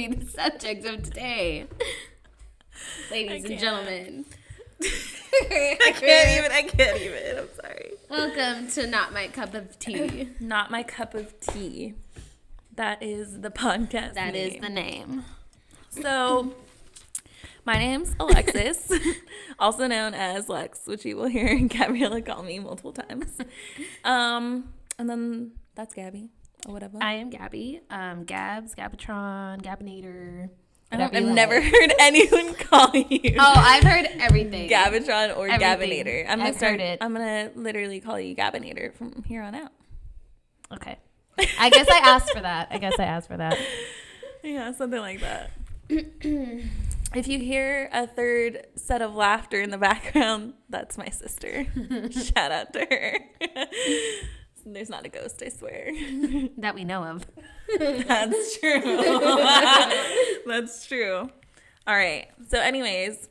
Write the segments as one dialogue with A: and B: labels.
A: be the subject of today. Ladies and gentlemen.
B: I can't even. I'm sorry.
A: Welcome to Not My Cup of Tea.
B: Not My Cup of Tea. That is the podcast
A: That
B: name.
A: is the name.
B: So, my name's Alexis, also known as Lex, which you will hear Gabriella call me multiple times. And then that's Gabby, or whatever.
A: I am Gabby. Gabs, Gabatron, Gabinator.
B: I've never heard anyone call you.
A: Oh, I've heard everything.
B: Gabatron or
A: Everything.
B: Gabinator.
A: I've heard it.
B: I'm gonna literally call you Gabinator from here on out.
A: Okay. I guess I asked for that.
B: Yeah, something like that. If you hear a third set of laughter in the background, that's my sister. Shout out to her. There's not a ghost, I swear.
A: That we know of.
B: That's true. That's true. All right. So anyways,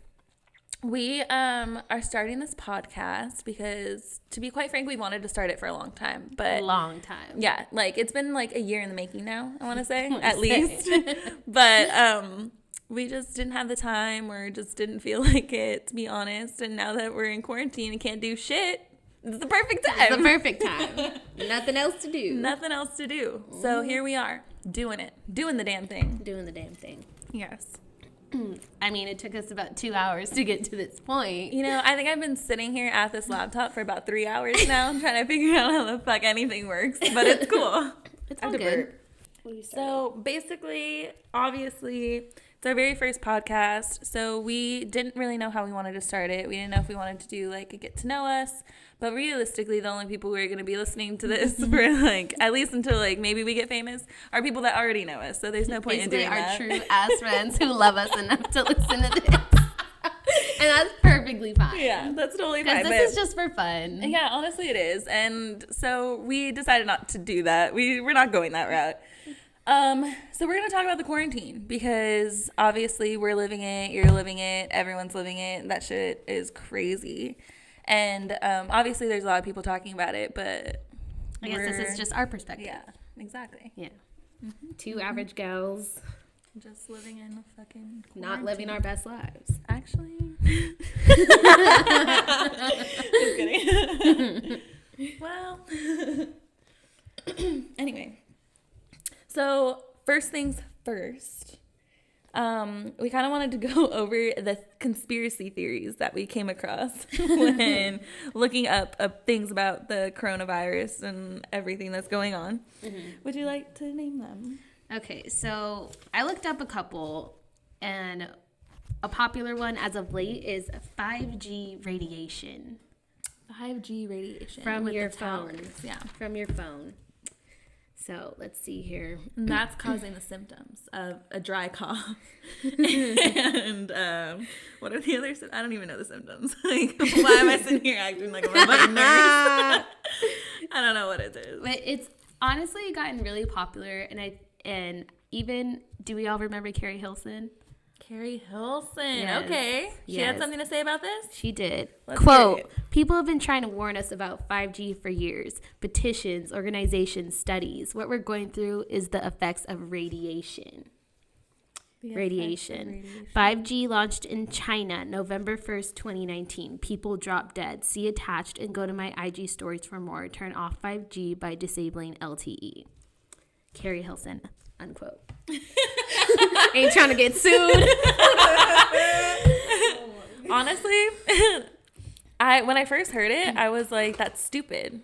B: we are starting this podcast because, to be quite frank, we wanted to start it for a long time. But yeah, like it's been like a year in the making now, I want to say, at least. But we just didn't have the time or just didn't feel like it, to be honest. And now that we're in quarantine and can't do shit, it's the perfect time.
A: It's the perfect time. Nothing else to do.
B: Nothing else to do. So here we are, doing it. Doing the damn thing.
A: Doing the damn thing.
B: Yes.
A: I mean, it took us about 2 hours to get to this point.
B: You know, I think I've been sitting here at this laptop for about 3 hours now trying to figure out how the fuck anything works. But it's cool.
A: It's all good.
B: So basically, obviously, it's our very first podcast. So we didn't really know how we wanted to start it. We didn't know if we wanted to do like a get to know us. But realistically, the only people who are going to be listening to this for like at least until like maybe we get famous are people that already know us. So there's no point
A: Basically
B: in doing that.
A: our true ass friends who love us enough to listen to this. And that's perfectly fine.
B: Yeah, that's totally fine.
A: Because this is just for fun.
B: Yeah, honestly it is. And so we decided not to do that. We're not going that route. So we're going to talk about the quarantine because obviously we're living it, you're living it, everyone's living it. That shit is crazy. And obviously there's a lot of people talking about it, but
A: I guess this is just our perspective.
B: Yeah, exactly.
A: Yeah. Mm-hmm. Two average gals.
B: Just living in a fucking quarantine.
A: Not living our best lives.
B: Actually. Just kidding. Well. Anyway. So, first things first. We kind of wanted to go over the conspiracy theories that we came across when looking up things about the coronavirus and everything that's going on. Mm-hmm. Would you like to name them?
A: Okay, so I looked up a couple, and a popular one as of late is 5G radiation.
B: 5G radiation.
A: From your phone.
B: Yeah.
A: From your phone. So let's see here.
B: And that's causing the symptoms of a dry cough. And what are the other symptoms? I don't even know the symptoms. Like, why am I sitting here acting like I'm a fucking nurse? I don't know what it is.
A: But it's honestly gotten really popular. And even, do we all remember Carrie Hilson?
B: Carrie Hilson.
A: Yes.
B: Okay. She had something to say about this?
A: She did.
B: Let's
A: Quote, people have been trying to warn us about 5G for years. Petitions, organizations, studies. What we're going through is the effects of radiation. Radiation. 5G launched in China November 1st, 2019. People drop dead. See attached and go to my IG stories for more. Turn off 5G by disabling LTE. Carrie Hilson, unquote. Ain't trying to get sued.
B: Honestly, when I first heard it, I was like, that's stupid.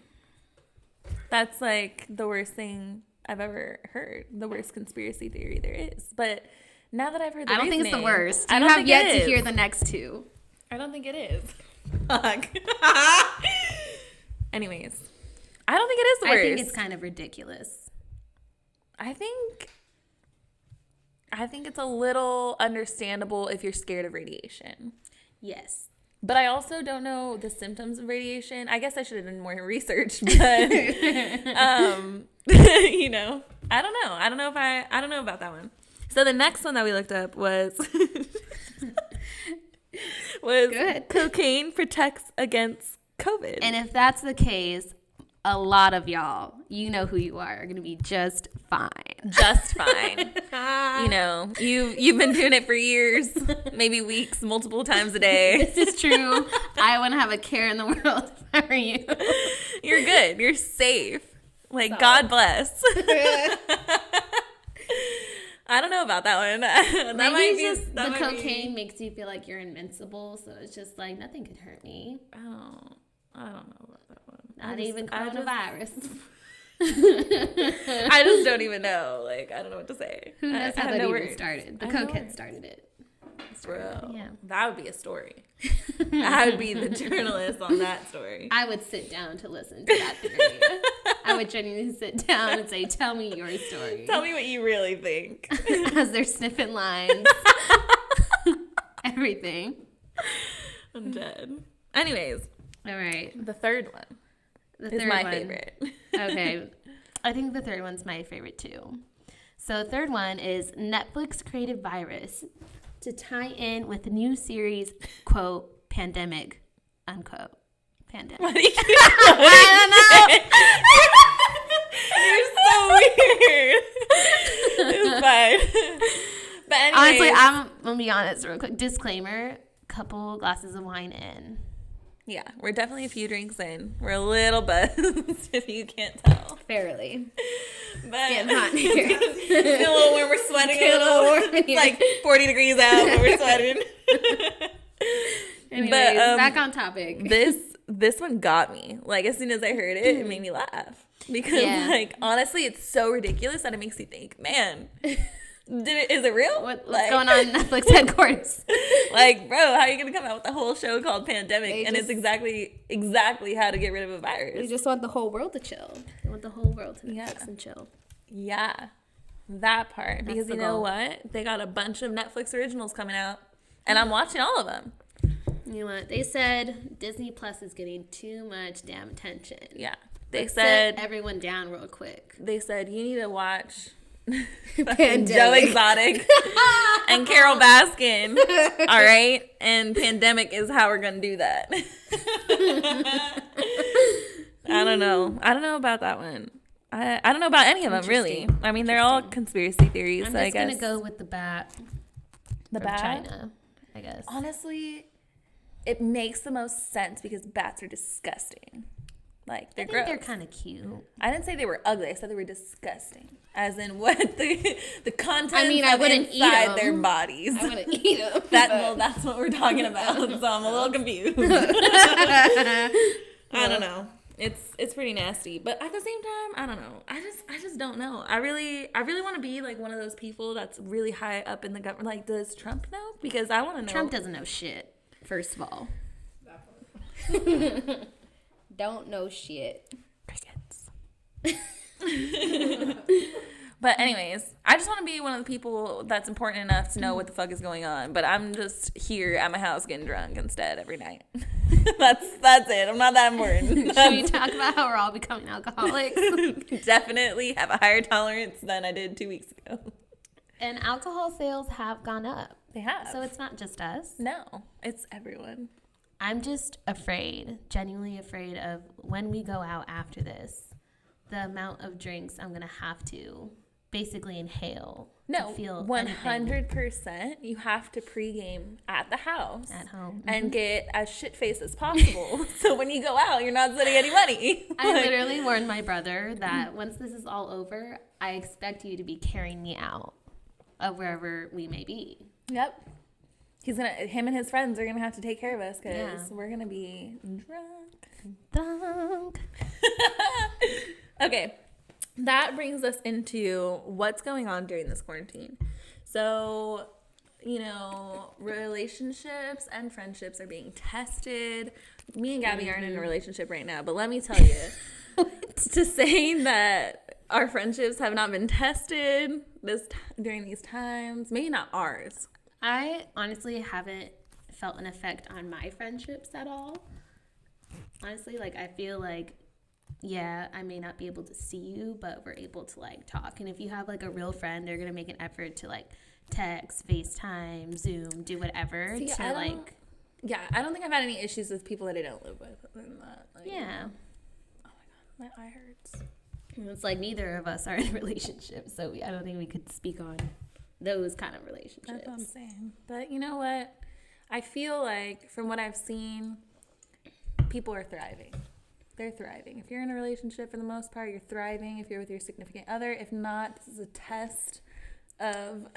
B: That's like the worst thing I've ever heard. The worst conspiracy theory there is. But now that I've heard the
A: I don't think it's the worst.
B: I
A: You
B: don't
A: have
B: think
A: yet
B: it
A: to
B: is.
A: hear the next two.
B: I don't think it is. Fuck. Anyways, I don't think it is the worst.
A: I think it's kind of ridiculous.
B: I think it's a little understandable if you're scared of radiation.
A: Yes.
B: But I also don't know the symptoms of radiation. I guess I should have done more research, but you know, I don't know. I don't know about that one. So the next one that we looked up was
A: Good.
B: cocaine protects against COVID.
A: And if that's the case, a lot of y'all, you know who you are going to be just fine.
B: Just fine. You know, you've been doing it for years, maybe weeks, multiple times a day.
A: This is true. I wouldn't have a care in the world if I were you.
B: You're good. You're safe. Like,
A: So.
B: God bless. I don't know about that one. That
A: Maybe
B: might
A: it's
B: be
A: just
B: that
A: the
B: might
A: cocaine
B: be,
A: makes you feel like you're invincible, so it's just like nothing could hurt me.
B: I don't know about that one.
A: Not even coronavirus.
B: I just don't even know. Like, I don't know what to say.
A: Who knows
B: I
A: how
B: have
A: that
B: no
A: even
B: words.
A: started? The
B: I have no
A: cokehead
B: words.
A: started it.
B: Bro,
A: Yeah.
B: that would be a story. I would be the journalist on that story.
A: I would sit down to listen to that interview. I would genuinely sit down and say, tell me your story.
B: Tell me what you really think.
A: As they're sniffing lines. Everything.
B: I'm dead. Anyways,
A: All right.
B: the third one
A: The
B: is
A: third
B: my
A: one.
B: favorite.
A: Okay. I think the third one's my favorite too. So the third one is Netflix creative virus to tie in with the new series, quote, pandemic, unquote. Pandemic.
B: What do you keep
A: I
B: You're so weird. It's fine. But anyways,
A: Honestly, I'm going to be honest real quick. Disclaimer, couple glasses of wine in.
B: yeah, we're definitely a few drinks in. We're a little buzzed, if you can't tell.
A: Fairly.
B: But
A: Getting hot in here.
B: it's a little warm. We're sweating a
A: Getting a
B: little.
A: little warm in
B: It's
A: here.
B: like 40 degrees out, but we're sweating.
A: Anyways,
B: But,
A: back on topic.
B: This one got me. Like, as soon as I heard it, it made me laugh. Because,
A: Yeah.
B: like, honestly, it's so ridiculous that it makes you think, man, is it real?
A: What's
B: Like,
A: going on in Netflix headquarters?
B: Like, bro, how are you going to come out with a whole show called Pandemic?
A: They
B: And it's
A: just-
B: exactly how to get rid of a virus.
A: We just want the whole world to chill. We want the whole world to Netflix
B: Yeah.
A: and chill.
B: Yeah, that part.
A: That's
B: Because
A: the
B: you know
A: goal.
B: what? They got a bunch of Netflix originals coming out. And I'm watching all of them.
A: You know what? They said Disney Plus is getting too much damn attention.
B: Yeah. They
A: Let's
B: said
A: sit everyone down real quick.
B: you need to watch
A: Pandemic.
B: Joe Exotic and Carol Baskin. All right? And Pandemic is how we're going to do that. I don't know. I don't know about that one. I don't know about any of them, really.
A: Interesting.
B: I mean, they're all conspiracy theories,
A: I'm
B: so I
A: just
B: guess.
A: going to go with the bat
B: The
A: from
B: bat?
A: China, I guess.
B: Honestly, it makes the most sense because bats are disgusting. Like, they're
A: I think
B: gross.
A: they're kind of cute.
B: I didn't say they were ugly. I said they were disgusting. As in what the contents
A: I
B: of
A: wouldn't eat
B: inside
A: 'em.
B: their bodies.
A: I want to eat them.
B: That's what we're talking about. So I'm a little confused. I don't know. It's pretty nasty, but at the same time, I don't know. I just don't know. I really want to be like one of those people that's really high up in the government. Like, does Trump know? Because I want to know.
A: Trump doesn't know shit, first of all. Don't know shit.
B: Crickets. But anyways, I just want to be one of the people that's important enough to know what the fuck is going on. But I'm just here at my house getting drunk instead every night. that's it. I'm not that important.
A: Should we talk about how we're all becoming alcoholics?
B: Definitely have a higher tolerance than I did 2 weeks ago.
A: And alcohol sales have gone up.
B: They have.
A: So it's not just us.
B: No, it's everyone.
A: I'm just afraid, genuinely afraid of when we go out after this, the amount of drinks I'm going to have to basically inhale.
B: No,
A: to feel
B: 100%. You have to pregame at the house.
A: At home.
B: And get as shit-faced as possible. So when you go out, you're not spending any money.
A: I literally warned my brother that once this is all over, I expect you to be carrying me out of wherever we may be.
B: Yep. Him and his friends are going to have to take care of us because
A: Yeah.
B: we're going to be drunk.
A: Drunk.
B: Okay. That brings us into what's going on during this quarantine. So, relationships and friendships are being tested. Me and Gabby aren't in a relationship right now, but let me tell you, to say that our friendships have not been tested during these times, maybe not ours.
A: I honestly haven't felt an effect on my friendships at all. Honestly, I feel like, yeah, I may not be able to see you, but we're able to, talk. And if you have, a real friend, they're going to make an effort to, text, FaceTime, Zoom, do whatever
B: See,
A: to,
B: I don't think I've had any issues with people that I don't live with. Other than that,
A: yeah.
B: Oh my God. My eye hurts.
A: It's like neither of us are in relationships, so I don't think we could speak on those kind of relationships.
B: That's what I'm saying. But you know what? I feel like from what I've seen, people are thriving. They're thriving. If you're in a relationship, for the most part, you're thriving. If you're with your significant other, if not, this is a test of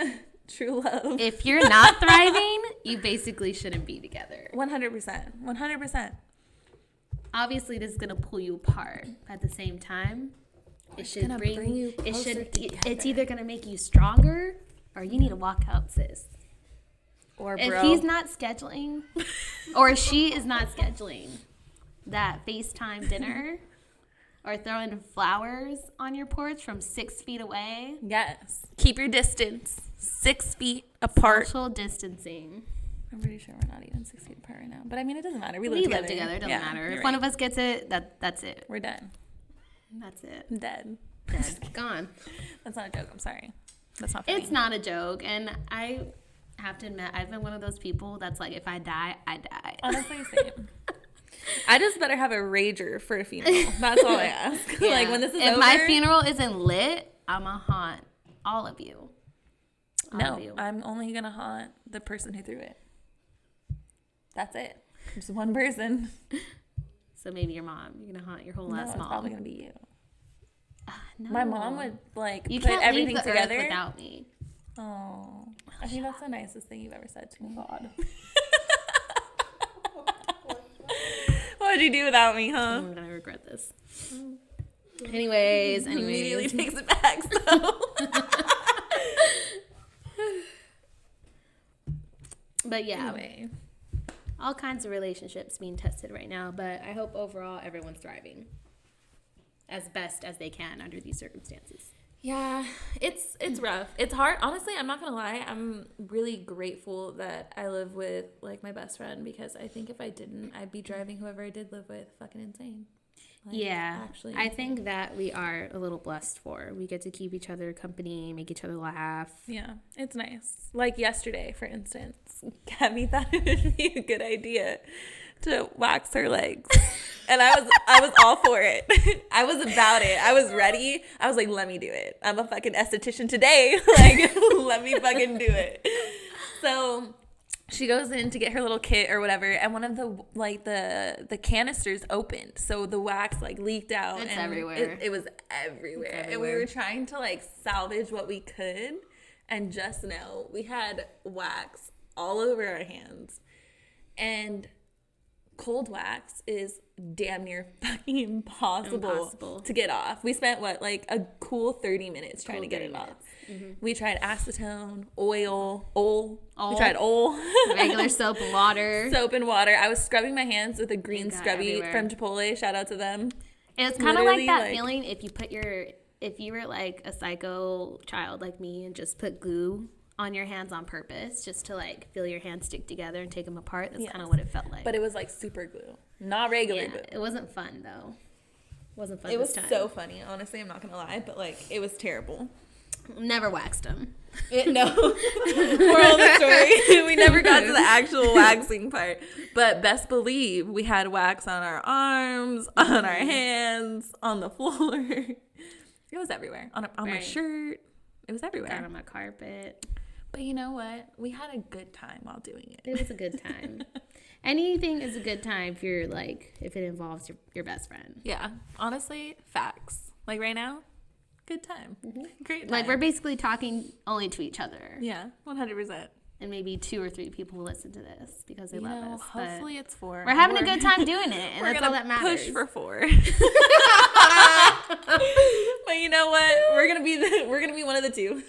B: true love.
A: If you're not thriving, you basically shouldn't be together.
B: 100%. 100%.
A: Obviously, this is gonna pull you apart. At the same time, it should bring you closer together. It's either gonna make you stronger, or you need to walk out, sis.
B: Or
A: if
B: bro.
A: he's not scheduling, or she is not scheduling that FaceTime dinner, or throwing flowers on your porch from 6 feet away.
B: Yes. Keep your distance 6 feet apart.
A: Social distancing.
B: I'm pretty sure we're not even 6 feet apart right now. But I mean, it doesn't matter. We live
A: It doesn't matter. If one of us gets it, that's it.
B: We're done.
A: That's it.
B: I'm dead.
A: Dead. Gone.
B: That's not a joke. I'm sorry. That's not funny.
A: It's not a joke. And I have to admit, I've been one of those people that's like, if I die, I die.
B: Honestly, same. I just better have a rager for a funeral. That's all I ask.
A: Yeah.
B: Like, when this is
A: if
B: over.
A: my funeral isn't lit, I'm going to haunt all of you.
B: No, I'm only going to haunt the person who threw it. That's it. Just one person.
A: So maybe your mom. You're going to haunt your whole last
B: No, it's
A: mom.
B: probably going to be you.
A: No.
B: My mom would, like,
A: you
B: put
A: can't
B: everything
A: leave the
B: together.
A: earth without me.
B: Oh. I think that's the nicest thing you've ever said to me.
A: God.
B: What would you do without me, huh?
A: I'm going to regret this. Anyways.
B: Immediately takes it back, so.
A: But yeah.
B: Anyway.
A: All kinds of relationships being tested right now, but I hope overall everyone's thriving as best as they can under these circumstances.
B: Yeah, it's rough. It's hard. Honestly, I'm not gonna lie. I'm really grateful that I live with like my best friend, because I think if I didn't, I'd be driving whoever I did live with fucking insane. Like,
A: yeah,
B: actually,
A: I think that we are a little blessed for. We get to keep each other company, make each other laugh.
B: Yeah, it's nice. Like yesterday, for instance, Gabby thought it would be a good idea to wax her legs. And I was all for it. I was about it. I was ready. I was like, let me do it. I'm a fucking esthetician today. Like, let me fucking do it. So she goes in to get her little kit or whatever, and one of the canisters opened, so the wax like leaked out.
A: It's
B: and
A: everywhere.
B: It was everywhere. And we were trying to like salvage what we could, and just now we had wax all over our hands. And cold wax is damn near fucking impossible to get off. We spent like a cool 30 minutes trying to get it off. Mm-hmm. We tried acetone, oil. We tried oil.
A: Regular soap and water.
B: I was scrubbing my hands with a green scrubby from Chipotle. Shout out to them.
A: It's kind of like that feeling if you were like a psycho child like me and just put glue on your hands on purpose just to like feel your hands stick together and take them apart. That's kind of what it felt like.
B: But it was like super glue, not regular glue.
A: It wasn't fun though. It wasn't fun.
B: It was so funny. Honestly, I'm not gonna lie, but like it was terrible.
A: Never waxed them.
B: No. Moral of the story, we never got to the actual waxing part. But best believe we had wax on our arms, on our hands, on the floor. It was everywhere. On my shirt. It was everywhere.
A: Got on my carpet.
B: But you know what? We had a good time while doing it.
A: It was a good time. Anything is a good time if it involves your best friend.
B: Yeah. Honestly, facts. Like right now, good time. Mm-hmm. Great time.
A: Like we're basically talking only to each other.
B: Yeah, 100%.
A: And maybe 2 or 3 people will listen to this because they love us.
B: Hopefully it's 4.
A: We're having a good time doing it, and that's all that matters.
B: Push for 4. But you know what? We're gonna be one of the 2.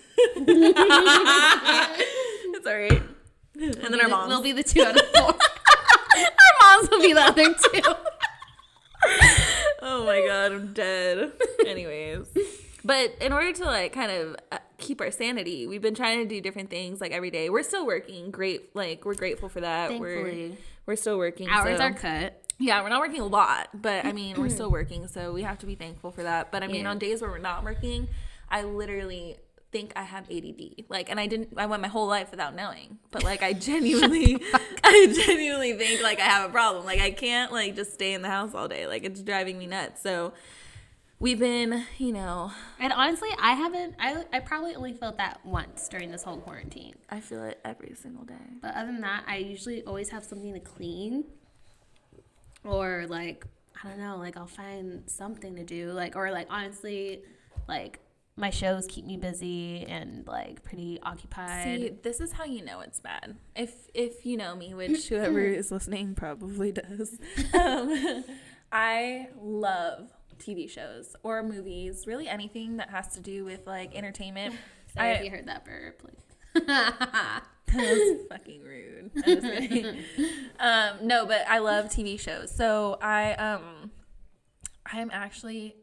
B: It's all right. And then our moms.
A: We'll be the 2 out of 4. Our moms will be the other 2.
B: Oh my god, I'm dead. Anyways. But in order to like kind of keep our sanity, we've been trying to do different things like every day. We're still working. Great, like we're grateful for that.
A: Thankfully.
B: We're still working.
A: Hours are cut.
B: Yeah, we're not working a lot, but I mean we're still working, so we have to be thankful for that. But I mean on days where we're not working, I literally think I have ADD. Like, and I went my whole life without knowing, but like I genuinely think like I have a problem. Like I can't like just stay in the house all day. Like it's driving me nuts. So we've been, you know.
A: And honestly, I probably only felt that once during this whole quarantine.
B: I feel it every single day.
A: But other than that, I usually always have something to clean. Or, like, I don't know, like, I'll find something to do. Like, or, like, honestly, like, my shows keep me busy and, like, pretty occupied.
B: See, this is how you know it's bad. If you know me, which whoever is listening probably does. I love TV shows or movies, really anything that has to do with, like, entertainment.
A: Sorry if you heard that burp. Like.
B: That was fucking rude. I'm just kidding. No, but I love TV shows. So I'm actually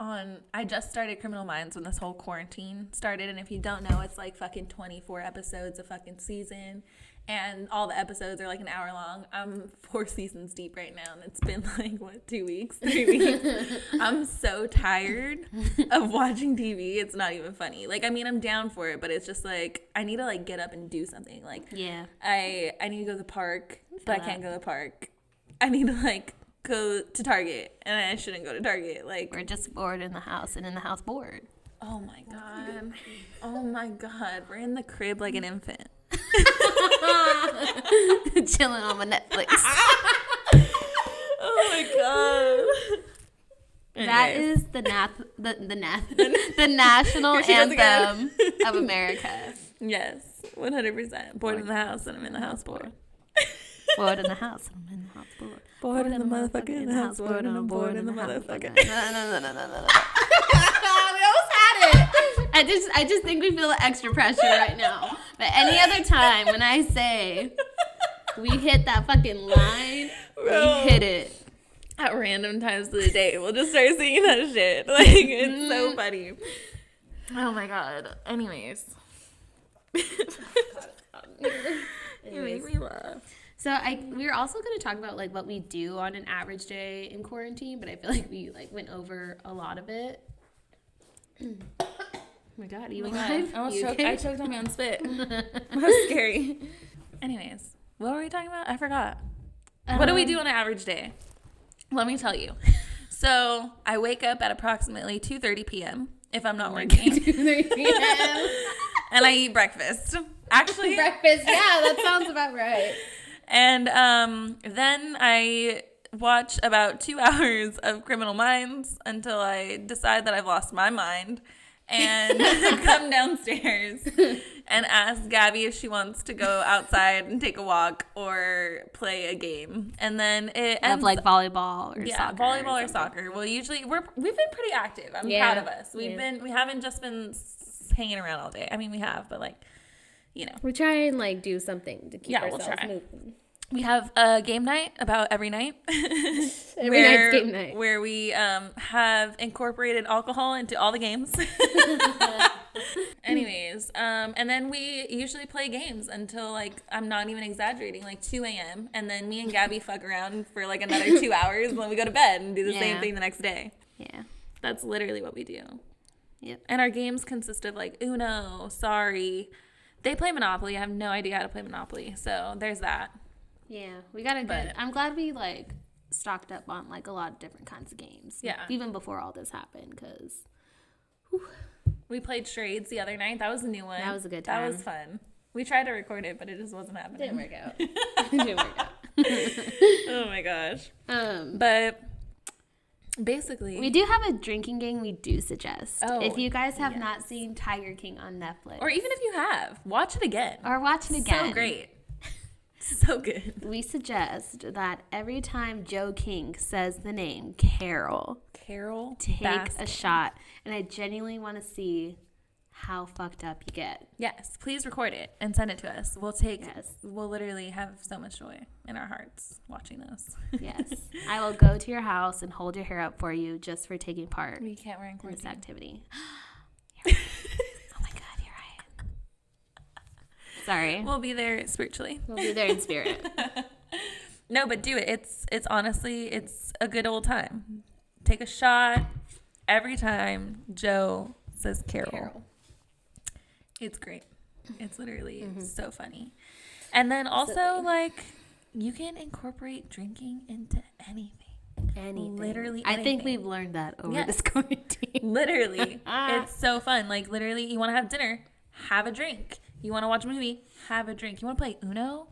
B: I just started Criminal Minds when this whole quarantine started, and if you don't know, it's like fucking 24 episodes a fucking season, and all the episodes are like an hour long. I'm 4 seasons deep right now, and it's been like, what, 2 weeks, 3 weeks? I'm so tired of watching TV. It's not even funny. Like, I mean, I'm down for it, but it's just like, I need to like get up and do something. Like,
A: yeah,
B: I need to go to the park, but I can't go to the park. I need to like go to Target, and I shouldn't go to Target. Like,
A: we're just bored in the house, and in the house bored.
B: Oh my god. Oh my god. We're in the crib like an infant.
A: Chilling on my Netflix.
B: Oh my god.
A: That is the national anthem of America.
B: Yes, 100%. Bored in the house, and I'm in the house bored.
A: Bored in the house, and I'm in the house bored.
B: Bored in the motherfucking house, bored, and I'm bored in the motherfucking.
A: No. We almost had it. I just think we feel extra pressure right now. But any other time when I say we hit that fucking line,
B: Bro,
A: we hit it.
B: At random times of the day, we'll just start singing that shit. Like, it's so funny. Oh my god. Anyways. You make me laugh.
A: So we were also going to talk about like what we do on an average day in quarantine, but I feel like we like went over a lot of it. Oh my god, you alive?
B: I choked on my own spit. That was scary. Anyways, what were we talking about? I forgot. What do we do on an average day? Let me tell you. So I wake up at approximately 2:30 p.m. if I'm not working.
A: 2:30 p.m.
B: And I eat breakfast. Actually,
A: breakfast. Yeah, that sounds about right.
B: And then I watch about 2 hours of Criminal Minds until I decide that I've lost my mind, and come downstairs and ask Gabby if she wants to go outside and take a walk or play a game. And then it ends
A: like volleyball or soccer.
B: Yeah, volleyball or soccer. Well, usually we've been pretty active. I'm proud of us. We haven't just been hanging around all day. I mean, we have, but like, you know,
A: we try and like do something to keep ourselves moving.
B: We have a game night about every night.
A: Every night's game night.
B: Where we have incorporated alcohol into all the games. Anyways, and then we usually play games until, like, I'm not even exaggerating, like 2 a.m. And then me and Gabby fuck around for like another 2 hours, and then we go to bed and do the same thing the next day.
A: Yeah.
B: That's literally what we do.
A: Yep.
B: And our games consist of like Uno, Sorry. They play Monopoly. I have no idea how to play Monopoly. So there's that.
A: Yeah, we got a good. I'm glad we like stocked up on like a lot of different kinds of games.
B: Yeah.
A: Even before all this happened, because
B: we played Charades the other night. That was a new one.
A: That was a good time.
B: That was fun. We tried to record it, but it just wasn't happening.
A: Didn't work out. Didn't work out.
B: Oh my gosh. But basically,
A: we do have a drinking game we do suggest.
B: Oh,
A: if you guys have not seen Tiger King on Netflix,
B: or even if you have, watch it again.
A: Or watch it again.
B: So great. So good.
A: We suggest that every time Joe King says the name Carol, take a shot. And I genuinely want to see how fucked up you get.
B: Yes, please record it and send it to us. We'll literally have so much joy in our hearts watching those.
A: Yes. I will go to your house and hold your hair up for you just for taking part
B: We can't wear in
A: this activity. Sorry.
B: We'll be there spiritually.
A: We'll be there in spirit.
B: No, but do it. It's honestly, it's a good old time. Take a shot every time Joe says Carol. It's great. It's literally so funny. And then also, like, you can incorporate drinking into anything.
A: anything.
B: Literally
A: I think
B: anything.
A: we've learned that over this quarantine.
B: Literally. It's so fun. Like, literally, you want to have dinner, have a drink. You want to watch a movie, have a drink. You want to play Uno?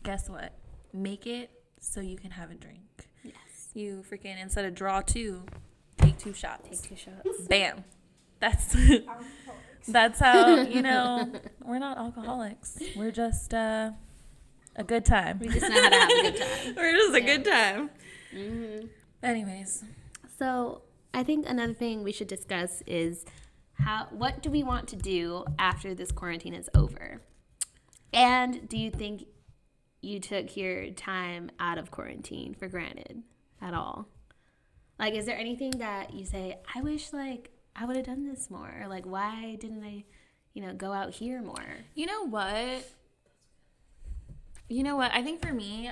B: Guess what? Make it so you can have a drink.
A: Yes.
B: You freaking, instead of draw 2, take 2 shots.
A: Take 2 shots.
B: Bam. That's how, you know, we're not alcoholics. We're just a good time.
A: We just know how to have a good time.
B: We're just a good time.
A: Mm-hmm.
B: Anyways.
A: So I think another thing we should discuss is what do we want to do after this quarantine is over? And do you think you took your time out of quarantine for granted at all? Like, is there anything that you say, I wish, like, I would have done this more? Or, like, why didn't I, go out here more?
B: You know what? I think for me,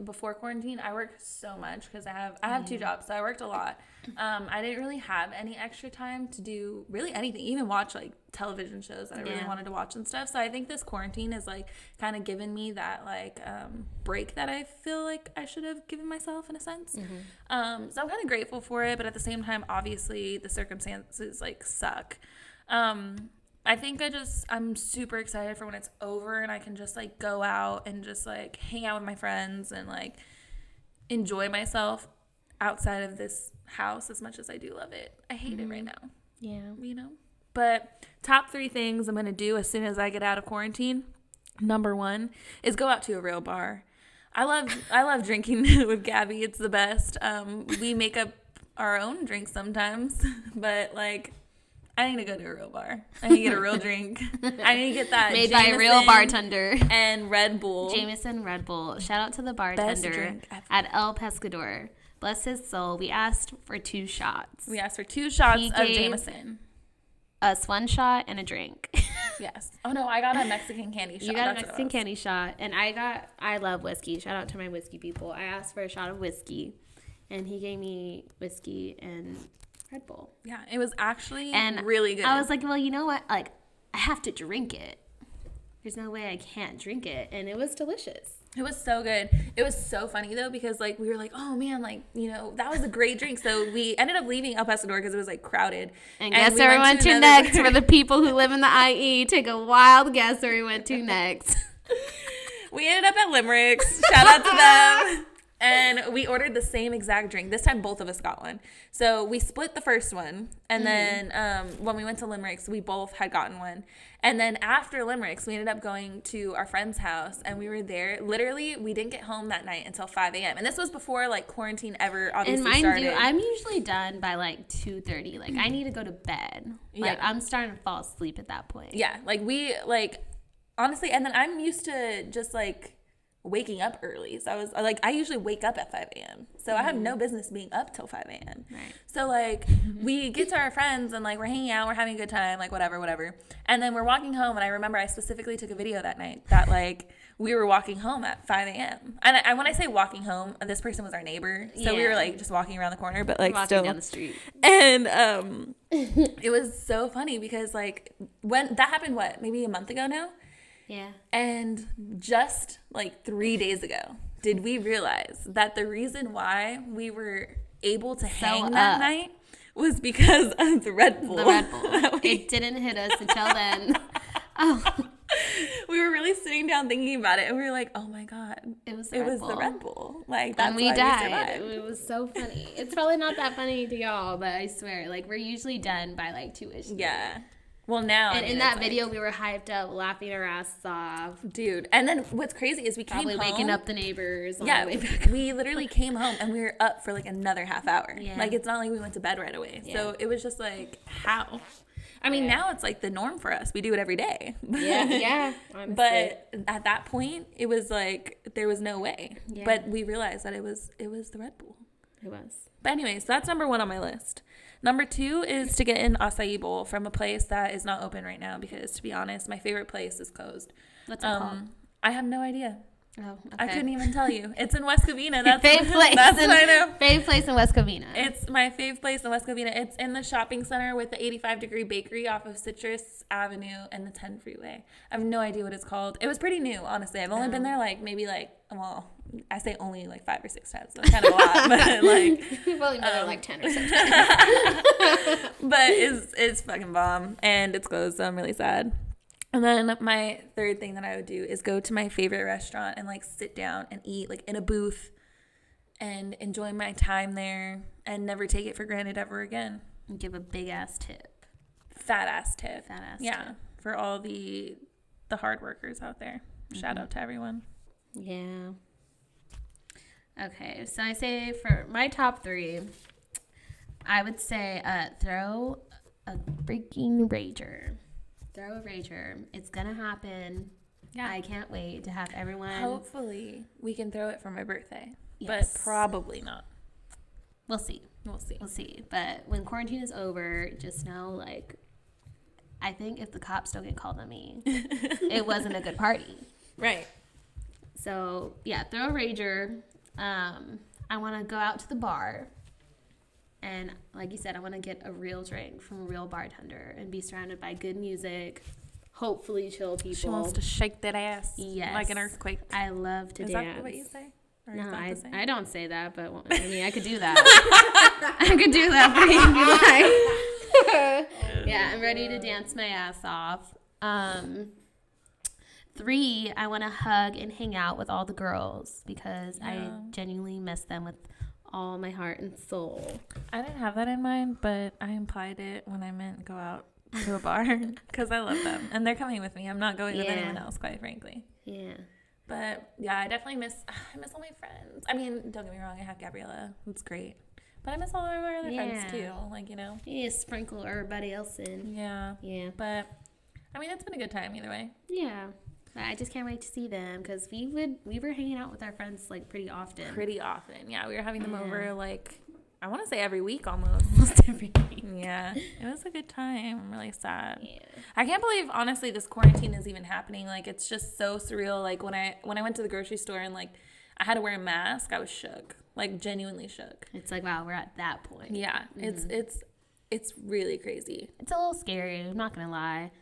B: before quarantine, I worked so much because I have 2 jobs, so I worked a lot. I didn't really have any extra time to do really anything, even watch like television shows that I really wanted to watch and stuff. So I think this quarantine has like kind of given me that like break that I feel like I should have given myself in a sense. Mm-hmm. So I'm kind of grateful for it, but at the same time, obviously the circumstances like suck. I think I'm super excited for when it's over and I can just like go out and just like hang out with my friends and like enjoy myself outside of this house as much as I do love it. I hate it right now.
A: Yeah.
B: But top 3 things I'm going to do as soon as I get out of quarantine. Number 1 is go out to a real bar. I love drinking with Gabby. It's the best. We make up our own drinks sometimes, but like I need to go to a real bar. I need to get a real drink. I need to get that
A: made by a real bartender.
B: And Red Bull.
A: Jameson Red Bull. Shout out to the bartender at El Pescador. Bless his soul. We asked for 2 shots.
B: We asked for 2 shots of Jameson.
A: Us 1 shot and a drink.
B: Yes. Oh no, I got a Mexican candy shot.
A: You got a Mexican candy shot, and I love whiskey. Shout out to my whiskey people. I asked for a shot of whiskey, and he gave me whiskey and Red Bull.
B: Yeah, it was actually really good.
A: I was like, well, you know what? Like, I have to drink it. There's no way I can't drink it, and it was delicious.
B: It was so good. It was so funny though because like we were like, oh man, like that was a great drink. So we ended up leaving El Pasador because it was like crowded.
A: And guess where we went to next? For the people who live in the IE, take a wild guess where we went to next.
B: We ended up at Limericks. Shout out to them. And we ordered the same exact drink. This time, both of us got one. So we split the first one. And then when we went to Limericks, we both had gotten one. And then after Limericks, we ended up going to our friend's house. And we were there. Literally, we didn't get home that night until 5 a.m. And this was before, like, quarantine ever obviously started.
A: And I'm usually done by, like, 2:30. Like, I need to go to bed. Like, I'm starting to fall asleep at that point.
B: Yeah. Like, honestly, and then I'm used to just, like, waking up early. So I usually wake up at 5 a.m. So I have no business being up till 5 a.m.
A: Right.
B: So like we get to our friends and like we're hanging out, we're having a good time, like whatever. And then we're walking home and I remember I specifically took a video that night that like we were walking home at 5 a.m. And when I say walking home, this person was our neighbor. So we were like just walking around the corner, but like
A: walking
B: still
A: down the street.
B: And it was so funny because like when that happened, maybe a month ago now?
A: Yeah.
B: And just like 3 days ago, did we realize that the reason why we were able to hang that night was because of the Red Bull.
A: The Red Bull. It didn't hit us until then.
B: We were really sitting down thinking about it, and we were like, "Oh my god,
A: it was the Red Bull."
B: Like that's
A: and we died. It was so funny. It's probably not that funny to y'all, but I swear, like we're usually done by like 2-ish.
B: Yeah. Well, now.
A: And in that video, we were hyped up, laughing our asses off.
B: Dude. And then what's crazy is we came home.
A: Probably waking up the neighbors on the way back.
B: We literally came home and we were up for like another half hour. Yeah. Like, it's not like we went to bed right away. Yeah. So it was just like, how? I mean, now it's like the norm for us. We do it every day.
A: Yeah. Honestly.
B: But at that point, it was like, there was no way. Yeah. But we realized that it was the Red Bull.
A: It was.
B: But anyways, that's number 1 on my list. Number 2 is to get an acai bowl from a place that is not open right now because, to be honest, my favorite place is closed.
A: What's it called?
B: I have no idea.
A: Oh, okay.
B: I couldn't even tell you. It's in West Covina. That's
A: fave place.
B: That's what I know.
A: Fave place in West Covina.
B: It's my fave place in West Covina. It's in the shopping center with the 85-degree bakery off of Citrus Avenue and the 10 freeway. I have no idea what it's called. It was pretty new, honestly. I've only been there I say only like 5 or 6 times. That's kind of a lot, but like
A: We've only been there like 10 or something.
B: But it's fucking bomb, and it's closed, so I'm really sad. And then my third thing that I would do is go to my favorite restaurant and like sit down and eat like in a booth and enjoy my time there and never take it for granted ever again.
A: And give a big ass tip.
B: Fat ass tip.
A: Yeah.
B: Tip. For all the hard workers out there. Shout out to everyone.
A: Yeah. Okay, so I say for my top 3, I would say throw a freaking rager. Throw a rager. It's gonna happen. Yeah. I can't wait to have everyone.
B: Hopefully we can throw it for my birthday.
A: Yes.
B: But probably not.
A: We'll see. We'll see. But when quarantine is over, just know, like, I think if the cops don't get called on me, it wasn't a good party.
B: Right.
A: So, yeah, throw a rager. I want to go out to the bar. And like you said, I want to get a real drink from a real bartender and be surrounded by good music, hopefully chill people. She
B: wants to shake that ass.
A: Yes.
B: Like an earthquake.
A: I love to dance.
B: Is that what you say?
A: No, I don't say that, but I mean, I could do that. I could do that for you if you like. Yeah, I'm ready to dance my ass off. 3, I want to hug and hang out with all the girls because I genuinely miss them with all my heart and soul.
B: I didn't have that in mind, but I implied it when I meant go out to a bar because I love them and they're coming with me. I'm not going with anyone else, quite frankly.
A: Yeah.
B: But yeah, I definitely miss all my friends. I mean, don't get me wrong, I have Gabriella, who's great. But I miss all of our other friends too. Like, you know.
A: Yeah, sprinkle everybody else in.
B: Yeah.
A: Yeah.
B: But I mean, it's been a good time either way.
A: Yeah. But I just can't wait to see them because we were hanging out with our friends like pretty often.
B: Yeah, we were having them over like I want to say every week almost every week. Yeah, it was a good time. I'm really sad. Yeah. I can't believe honestly this quarantine is even happening. Like it's just so surreal. Like when I went to the grocery store and like I had to wear a mask, I was shook. Like genuinely shook.
A: It's like wow, we're at that point.
B: Yeah, it's really crazy.
A: It's a little scary. I'm not gonna lie.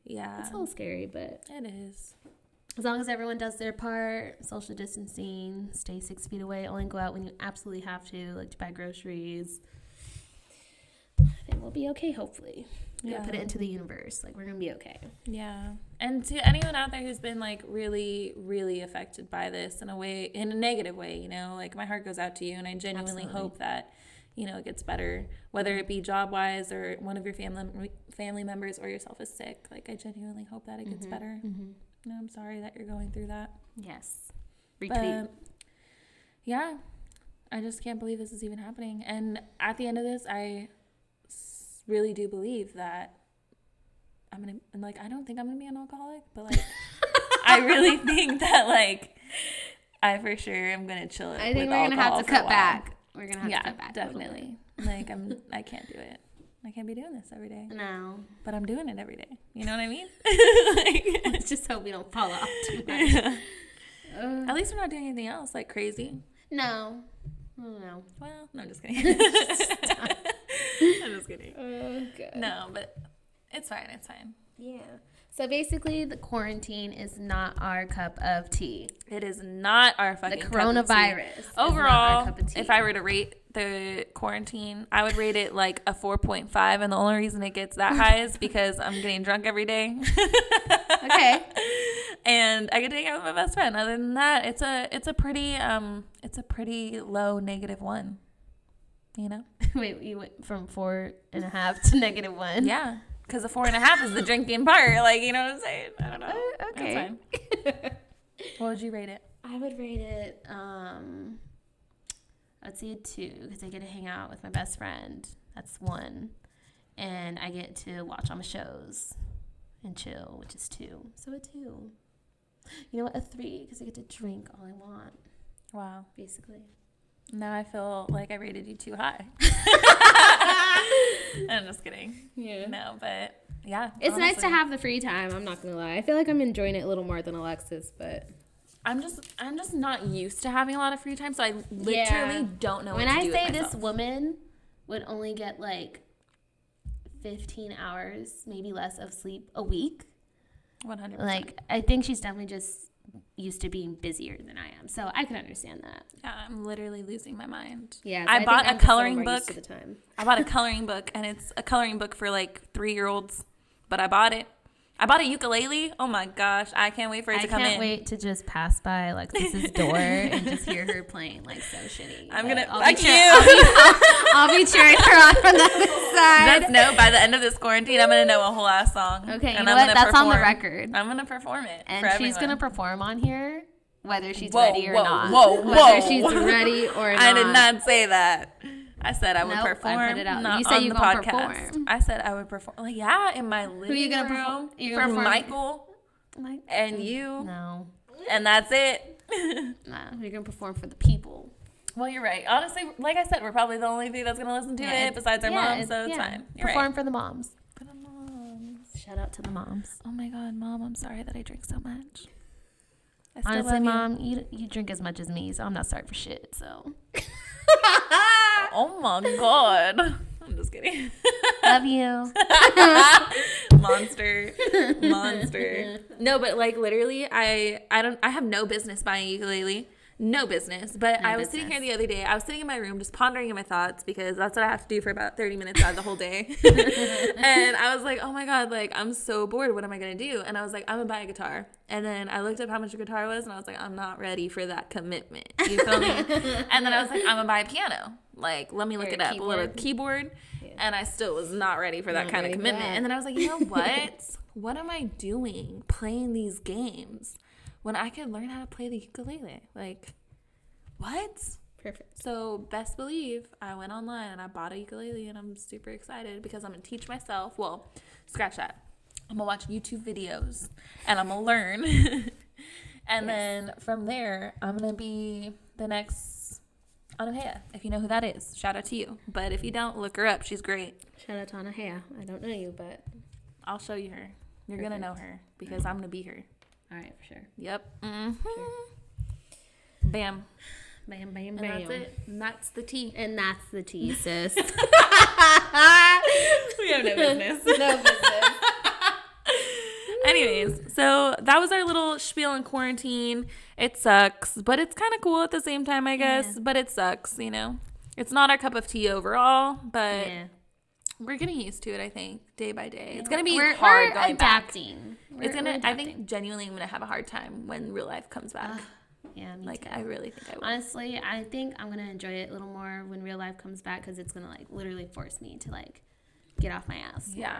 B: Yeah.
A: It's a little scary, but
B: it is.
A: As long as everyone does their part, social distancing, stay 6 feet away, only go out when you absolutely have to, like to buy groceries, then we'll be okay, hopefully. Yeah. Put it into the universe. Like, we're going to be okay.
B: Yeah. And to anyone out there who's been, like, really, really affected by this in a negative way, you know, like, my heart goes out to you, and I genuinely hope that, you know, it gets better, whether it be job-wise or one of your family members or yourself is sick. Like, I genuinely hope that it gets better. Mm-hmm. No, I'm sorry that you're going through that.
A: Yes. Retweet.
B: But, yeah. I just can't believe this is even happening. And at the end of this, I really do believe that I don't think I'm going to be an alcoholic, but, like, I really think that, like, I for sure am going to chill it.
A: I think we're going to have to cut back. We're going to have to cut back.
B: Definitely. Like, I can't do it. I can't be doing this every day.
A: No.
B: But I'm doing it every day. You know what I mean?
A: Let's just hope we don't fall off too much.
B: At least we're not doing anything else, like crazy.
A: No. No.
B: Well, no, I'm just kidding. I'm just kidding.
A: Oh, God.
B: No, but it's fine. It's fine.
A: Yeah. So basically, the quarantine is not our cup of tea.
B: It is not our fucking
A: cup of tea. The coronavirus.
B: Overall, if I were to rate the quarantine, I would rate it like a 4.5, and the only reason it gets that high is because I'm getting drunk every day.
A: Okay.
B: And I get to hang out with my best friend. Other than that, it's a pretty low -1. You know?
A: Wait, you went from 4.5 to -1?
B: Yeah. Because the 4.5 is the drinking part. Like, you know what I'm saying? I don't know.
A: Okay.
B: That's fine. What would you rate it?
A: I would rate it, I'd say a 2 because I get to hang out with my best friend. That's 1. And I get to watch all my shows and chill, which is 2. So a 2. You know what? A 3 because I get to drink all I want.
B: Wow.
A: Basically.
B: Now I feel like I rated you too high. I'm just kidding.
A: Yeah.
B: No, but yeah.
A: It's honestly nice to have the free time. I'm not gonna lie. I feel like I'm enjoying it a little more than Alexis, but
B: I'm just not used to having a lot of free time, so I literally don't know what to do with myself.
A: When I say this woman would only get like 15 hours, maybe less of sleep a week.
B: 100%.
A: Like I think she's definitely just used to being busier than I am. So I can understand that.
B: Yeah, I'm literally losing my mind.
A: Yeah,
B: I bought a coloring book.
A: I
B: bought a coloring book, and it's a coloring book for like 3-year-olds, but I bought it. I bought a ukulele. Oh my gosh, I can't wait for it to come in. I can't
A: wait to just pass by Alexis's door and just hear her playing like so shitty.
B: I'm gonna
A: I'll
B: I'll
A: be cheering her on from the other side.
B: Just know by the end of this quarantine, I'm gonna know a whole ass song.
A: Okay,
B: and
A: you know what? That's on the record.
B: I'm gonna perform it,
A: and she's gonna perform on here, whether she's
B: whoa,
A: ready or
B: whoa,
A: not.
B: Whoa,
A: whether she's ready or not.
B: I did not say that. I said I would perform.
A: I put it out.
B: Not
A: you said you
B: gonna
A: perform.
B: I said I would perform. Like, yeah, in my living room. Who are you gonna perform? For Michael and you.
A: No.
B: And that's it.
A: Nah, you're gonna perform for the people.
B: Well, you're right. Honestly, like I said, we're probably the only thing that's gonna listen to it besides our moms, so it's fine. You're
A: perform
B: right.
A: for the moms.
B: For the moms.
A: Shout out to the moms.
B: Oh my God, Mom, I'm sorry that I drink so much.
A: Honestly, Mom, you drink as much as me, so I'm not sorry for shit. So.
B: Oh my God. I'm just kidding.
A: Love you.
B: Monster. No, but like literally, I have no business buying a ukulele. No business. But I was sitting here the other day. I was sitting in my room just pondering in my thoughts because that's what I have to do for about 30 minutes out of the whole day. And I was like, oh my God, like I'm so bored. What am I going to do? And I was like, I'm going to buy a guitar. And then I looked up how much a guitar was and I was like, I'm not ready for that commitment. You feel me? And then I was like, I'm going to buy a piano. Like, let me look it up. A little keyboard. Yeah. And I still was not ready for that kind of commitment. And then I was like, you know what? What am I doing playing these games when I could learn how to play the ukulele? Like, what?
A: Perfect.
B: So, best believe, I went online and I bought a ukulele and I'm super excited because I'm going to teach myself. Well, scratch that. I'm going to watch YouTube videos and I'm going to learn. And then from there, I'm going to be the next Anahea, if you know who that is. Shout out to you. But if you don't, look her up. She's great.
A: Shout out to Anahea. I don't know you, but
B: I'll show you her. You're going to know her because I'm going to be her.
A: All right, for sure.
B: Yep. Mm-hmm. Sure. Bam.
A: Bam, bam, bam.
B: And that's it. And that's the tea.
A: And that's the tea, sis.
B: We have no business.
A: No business.
B: Anyways, so that was our little spiel in quarantine. It sucks, but it's kind of cool at the same time, I guess. Yeah. But it sucks, you know. It's not our cup of tea overall, but we're getting used to it, I think, day by day. Yeah. It's going to be hard going adapting. Back. It's going to, I think, genuinely, I'm going to have a hard time when real life comes back.
A: Yeah, me too.
B: I really think I will.
A: Honestly, I think I'm going to enjoy it a little more when real life comes back because it's going to, like, literally force me to, like, get off my ass.
B: Yeah.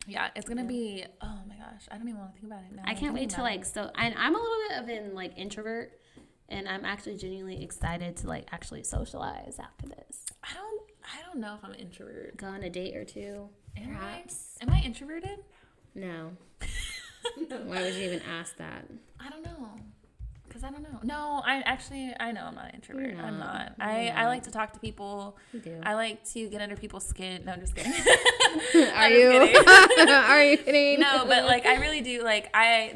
B: Yeah, it's going to be, oh my gosh, I don't even want to think about it now.
A: I can't wait to, like, I'm a little bit of an, like, introvert, and I'm actually genuinely excited to, like, actually socialize after this.
B: I don't know if I'm an introvert.
A: Go on a date or two, perhaps.
B: Am I introverted?
A: No. Why would you even ask that?
B: I don't know. Because I don't know. No, I know I'm not an introvert. I'm not. I like to talk to people.
A: You do.
B: I like to get under people's skin. No, I'm just kidding.
A: Are you kidding?
B: No, but like I really do. Like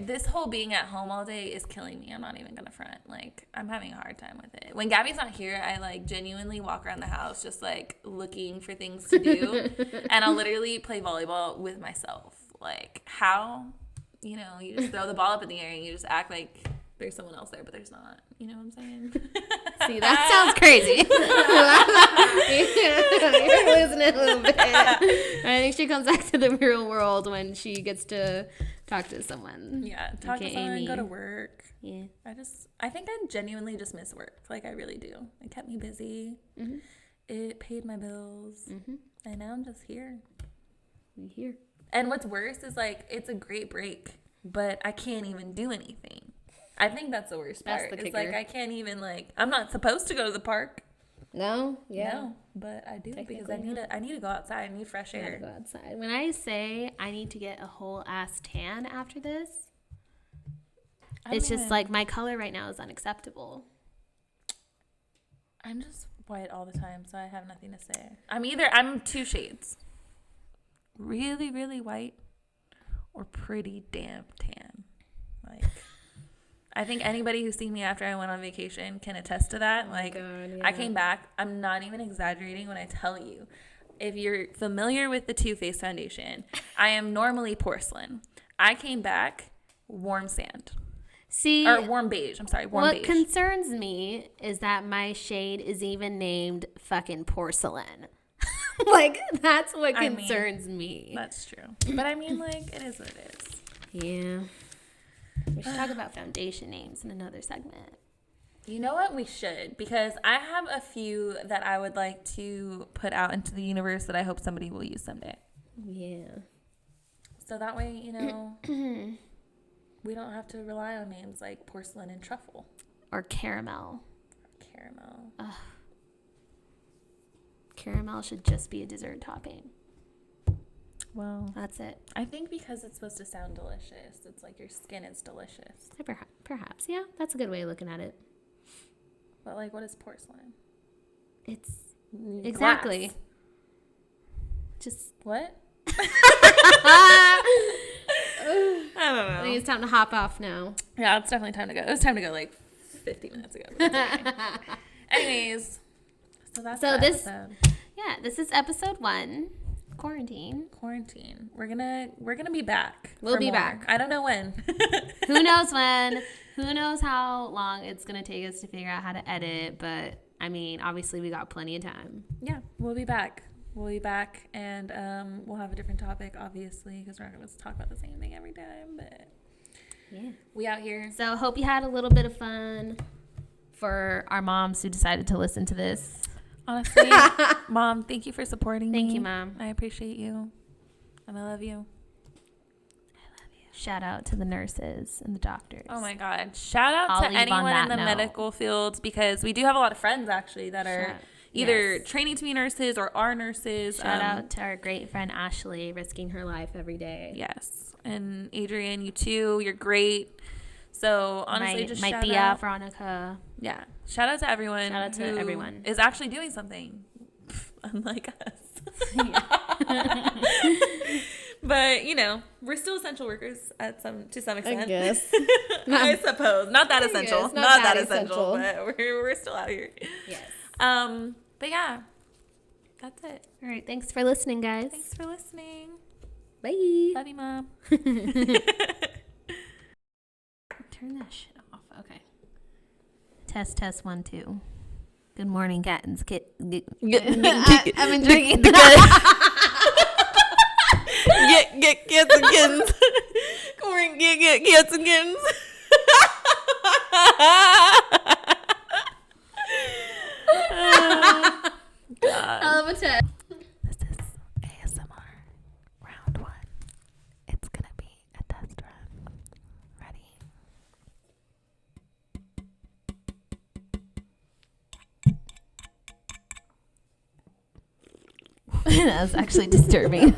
B: this whole being at home all day is killing me. I'm not even gonna front. Like I'm having a hard time with it. When Gabby's not here, I like genuinely walk around the house just like looking for things to do, and I'll literally play volleyball with myself. Like how, you know, you just throw the ball up in the air and you just act like there's someone else there, but there's not. You know what I'm saying?
A: See, that sounds crazy. You're losing it a little bit. I think she comes back to the real world when she gets to talk to someone.
B: Yeah, talk to someone, go to work.
A: Yeah.
B: I think I genuinely just miss work. Like, I really do. It kept me busy. Mm-hmm. It paid my bills. Mm-hmm. And now I'm just here.
A: You're here.
B: And what's worse is, like, it's a great break, but I can't even do anything. I think that's the worst part. It's like I can't even I'm not supposed to go to the park.
A: No, yeah.
B: No, but I do because I need to go outside. I need fresh air.
A: I gotta go outside. When I say I need to get a whole ass tan after this, it's just like my color right now is unacceptable.
B: I'm just white all the time, so I have nothing to say. I'm two shades. Really, really white or pretty damn tan. Like I think anybody who's seen me after I went on vacation can attest to that. God, yeah. I came back. I'm not even exaggerating when I tell you. If you're familiar with the Too Faced foundation, I am normally porcelain. I came back warm sand.
A: See,
B: or warm beige. I'm sorry, warm
A: what
B: beige.
A: concerns me is that my shade is even named fucking porcelain. Like, that's what concerns me.
B: That's true. But I mean, like, it is what it is.
A: Yeah. We should talk about foundation names in another segment.
B: You know what? We should, because I have a few that I would like to put out into the universe that I hope somebody will use someday.
A: Yeah.
B: So that way, you know, we don't have to rely on names like porcelain and truffle.
A: Or caramel.
B: Caramel.
A: Ugh. Caramel should just be a dessert topping.
B: Well,
A: That's it.
B: I think because it's supposed to sound delicious, it's like your skin is delicious.
A: Perhaps. Yeah, that's a good way of looking at it.
B: But like, what is porcelain?
A: It's exactly.
B: Glass.
A: Just
B: What?
A: I
B: don't know.
A: I think it's time to hop off now.
B: Yeah, it's definitely time to go. It was time to go like 50 minutes ago. But it's okay. Anyways, so that's the episode.
A: Yeah, this is episode 1. Quarantine.
B: We're gonna be back.
A: We'll be
B: more.
A: back.
B: I don't know when.
A: Who knows when? Who knows how long it's gonna take us to figure out how to edit? But I mean, obviously, we got plenty of time.
B: Yeah, we'll be back. And we'll have a different topic, obviously, because we're not gonna talk about the same thing every time. But
A: yeah,
B: we out here.
A: So hope you had a little bit of fun. For our moms who decided to listen to this.
B: Honestly, Mom, thank you for supporting me.
A: Thank you, Mom.
B: I appreciate you. And I love you.
A: Shout out to the nurses and the doctors.
B: Oh my God. Shout out
A: I'll
B: to
A: leave on
B: anyone in
A: that
B: the
A: note.
B: medical fields, because we do have a lot of friends actually that are either training to be nurses or are nurses.
A: Shout out to our great friend Ashley, risking her life every day.
B: Yes. And Adrian, you too. You're great. So honestly, just
A: my
B: shout
A: Tia,
B: out.
A: Veronica.
B: Yeah. Shout out to everyone.
A: Shout out to everyone.
B: Is actually doing something. Unlike us. But, you know, we're still essential workers to some extent.
A: I guess.
B: I suppose. Not that essential.
A: Not
B: Not
A: that
B: that essential.
A: essential.
B: But we're still out here.
A: Yes.
B: But yeah. That's it.
A: All right. Thanks for listening, guys.
B: Thanks for listening.
A: Bye.
B: Love you, Mom.
A: Turn that shit off. Okay. Test 1 2. Good morning, Kattens. I've been drinking the
B: Get some kittens. Come on, get some kittens. God.
A: I love a test.
B: This is ASMR round 1. It's gonna be a test run. Ready?
A: That was actually disturbing.